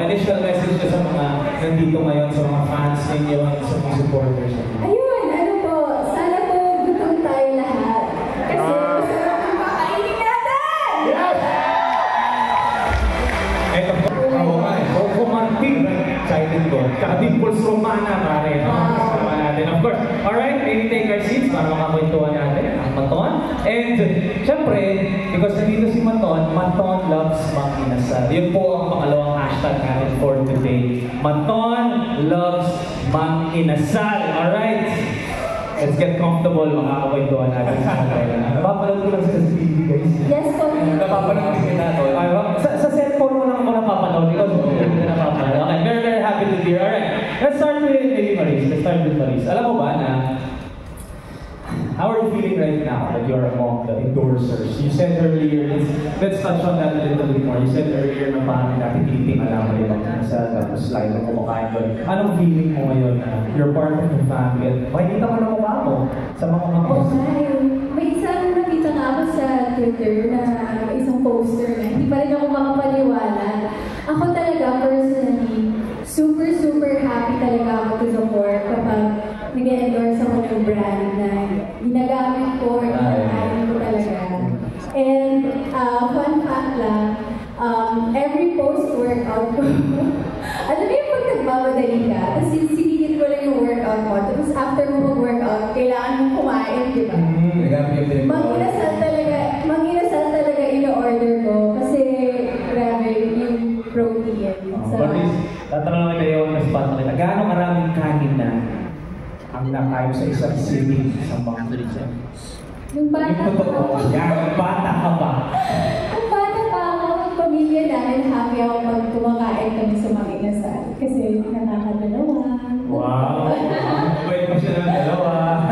initial message niyo sa mga nandito ngayon, sa mga fans ninyo, sa mga supporters? Ayun, ano po, sana po gutom tayo lahat. Kasi masarap ang kakainin natin! Yes! Eto po, Coco Martin, excited ko. Tsaka Dimples Romana, pare. Kasama natin, of course. Alright, maybe take our seats para makakwentuhan natin ang Maton. And, syempre, because nandito si Maton, Maton loves Mang Inasal. Yun po ang pangalawang hashtag natin for today. Maton loves Mang Inasal. Alright? Let's get comfortable, makakakwentuhan natin sa Maton. Napapanood ko lang sa TV, guys. Yes po. Napapanood din natin. Sa cellphone mo lang ako napapanood because hindi na napapanood. Okay, very, very happy to be here. Alright, let's start with Maris. Let's start with Maris. Alam mo ba na how are you feeling right now that you're among the endorsers? You said earlier, let's touch on that a little bit more. You said earlier na parang napipiliting alam mo yung sa tapos slide mo kumakain doon. Anong feeling mo ngayon na you're part of the family at makikita mo na mukha mo sa mga Okay. May isang nakita nga ako sa Twitter na isang poster na hindi pa rin ako makapaniwala. Ako talaga, personally, super happy talaga ako to support kapag nag-endorse ako ng brand na ginagamit ko or ginakain ko talaga. And fun fact lang, every post-workout ko, alam mo yung pag nagmamadali ka, tapos sinigit ko lang yung workout mo, tapos after mo mag-workout, kailangan mong kumain, di ba? Mang-inasal talaga ino-order ko kasi grabe yung protein. Tatanong namin kayo na spot na kita. Gaano maraming kanin na ang nakain sa isang sitting sa mga tulisan? Yung bata ka ba? Yung bata pa ako, ang pamilya namin, happy ako pag kumakain kami sa mga inasal. Kasi nakakadalawa. Wow! Pwede mo siya ng dalawa.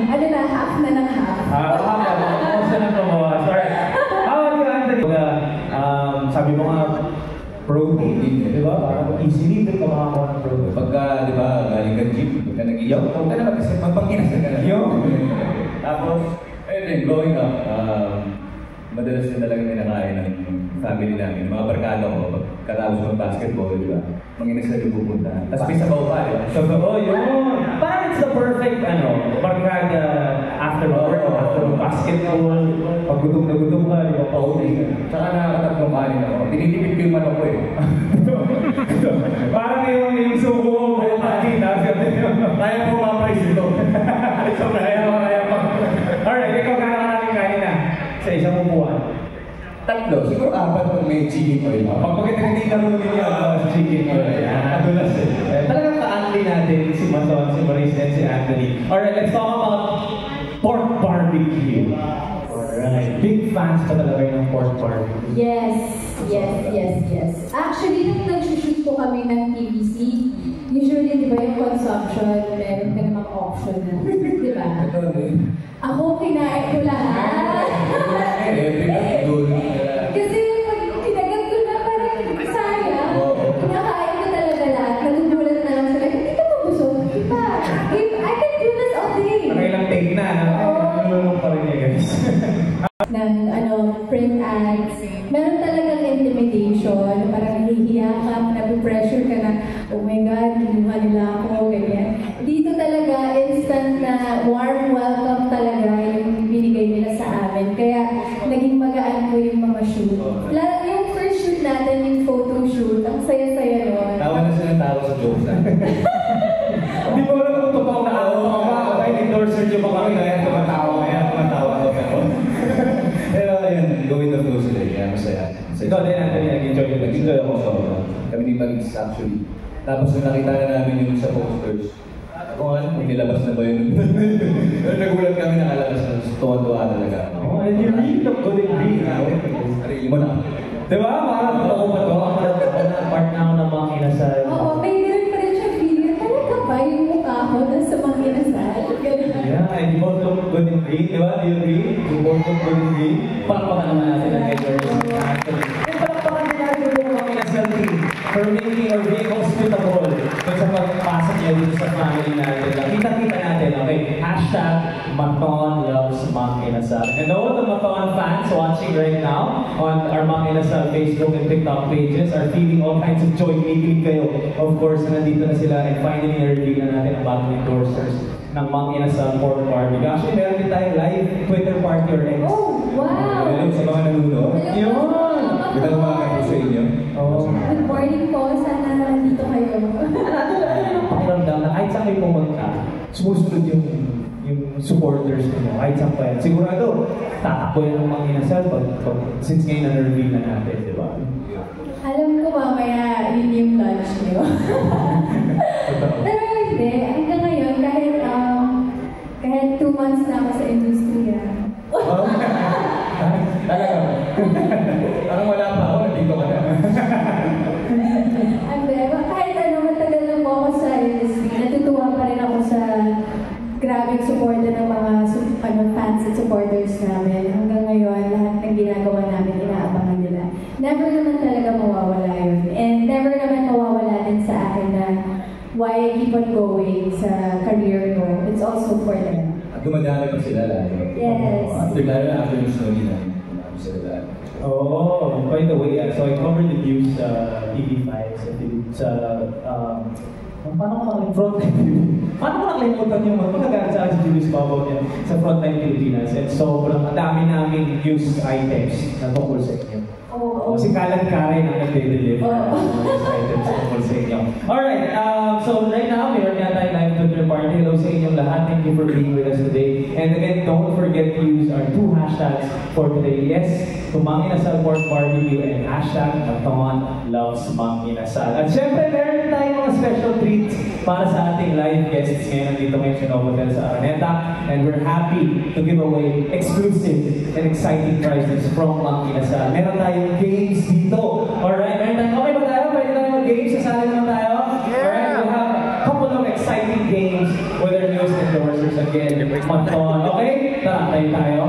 Ano na, half na ng half. Half siya ng dalawa. Sorry. How are you, Anthony? Sabi mo nga, protein, di ba? Parang easily din ka makakuha ng protein. Pagka, di ba, galing ka gym, pagka nag-iyaw, kung ano mag-isip, magpanginasan ka na. Tapos, ayun, growing up, madalas na talaga nilakain ng family namin, mga barkada ko, pagkatapos ng basketball, di ba? Manginasal yung pupunta. Tapos may sabaw pa, di ba? Sabaw, yun! Parang it's the perfect, barkada after work, after basketball, pag gutom na gutom ka, di ba? Pauwi ka. Tsaka nakakatatlong kanin ako. Tinitipid ko yung manok ko eh. Parang yung suko mo, buong kanin, Kaya po ma-price ito. Kaya pa. Alright, ikaw gano'n namin kanin na sa isang upuan. Tatlo, siguro apat pag may chicken oil. Pag pagkita mo niya sa chicken oil, kadulas eh. Talagang ka-anli natin si Maton, si Maris, and si Anthony. Alright, let's talk about pork barbecue. Alright, big fans pa talaga ng pork barbecue. Yes. Actually, nung nag-shoot po kami ng TVC, usually, di ba yung consumption, meron ka namang option na, di ba? Ako, kinain ko lahat. Kasi pag tinagat ko na parang sayang, kinakain ko talaga lahat. Nagugulat na lang sila, hindi ka mabusog. Diba? I can do this all day. Nakailang take na, nalulong pa rin niya guys. Ng print ads, meron talagang intimidation, parang nahihiya ka, napipressure ka na, oh my God, kinuha nila ako, ganyan. Dito talaga, instant na warm welcome talaga yung binigay nila sa amin. Kaya, naging magaan po yung mga shoot. Yung first shoot natin, yung photo shoot, ang saya-saya nun. Tawa na sila tawa sa jokes natin. Hindi ko alam kung totoo na ako ba, kahit endorser nyo ba kami, kaya tumatawa ako. Pero ayun, going the flow sila, kaya masaya. Ikaw din, Anthony, nag-enjoy ako sa kami ni Maris actually. Tapos nung nakita na namin yung sa posters, kung ano, nilabas na ba yun? Pero nagulat kami nakalabas na tuwa-tuwa talaga. Oh, and you really look good in green. Sarili mo na. Diba? Parang totoo ba ito? Part na ako ng mga inasal. Oo, may ganun pa rin siya feeling. Talaga ba yung mukha ko sa mga inasal? Yeah, and you both look good in green, di ba? Do you agree? You both look good in green. Palakpakan naman natin ang endorser. And palakpakan din natin yung mga inasal team for making or being hospitable kung sa pagpasok niya dito sa family natin. Kita-kita natin, okay? Hashtag Maton Love loves Mang Inasal. And all the Matawan fans watching right now on our Mang Inasal Facebook and TikTok pages are feeling all kinds of joy. Kikilig kayo. Of course, nandito na sila and finally na-reveal na natin ang bagong endorsers ng Mang Inasal Pork Party. Actually, meron din tayo live Twitter party or X. Oh, wow! Hello sa mga nanonood. Yun! Kita mga kayo sa inyo. Oh. Good morning po. Sana nandito kayo. Ano ang pakiramdam na kahit saan kayo pumunta, sumusunod yung supporters nyo, kahit saan pa yan. Sigurado, tatakbo yan ng Mang Inasal since ngayon na-reveal na natin, di ba? Alam ko mamaya yun yung lunch niyo. Pero hindi, hanggang ngayon, kahit 2 months na ako sa industriya. Talaga. Parang wala pa ako, nandito ka na. Kahit matagal na po ako sa industry, natutuwa pa rin ako sa grabing suporta ng mga fans at supporters namin. Hanggang ngayon, lahat ng ginagawa namin, inaabangan nila. Never naman talaga mawawala yun. And never naman mawawala din sa akin na why I keep on going sa career ko. It's also for them. At dumadami pa sila lalo. Yes. After yung story na, dumadami sila lalo. Oh, by the way, so I covered the news TV5 paano ko nakalimutan yung magkagalit sa akin si Julius Babaw niya sa Frontline Pilipinas and sobrang dami naming news items na tungkol sa inyo. Si Kalan Karen ang nag-deliver news items tungkol sa inyo. Alright, so right now, meron nga tayo live Twitter party. Hello sa inyong lahat. Thank you for being with us today. And again, don't forget to use our 2 hashtags for today. Yes, to Mang Inasal Pork Barbecue and hashtag Matawan loves Mang Inasal. At syempre, meron tayong mga special treats para sa ating live guests ngayon dito ngayon sa Novotel sa Araneta. And we're happy to give away exclusive and exciting prizes from Mang Inasal. Meron tayong games dito. Alright, meron tayong, okay ba tayo? Pwede tayo mag-games? Sasali naman tayo? Alright, we'll have a couple of exciting games with our newest endorsers again. Matawan. Okay? Tara, tayo tayo.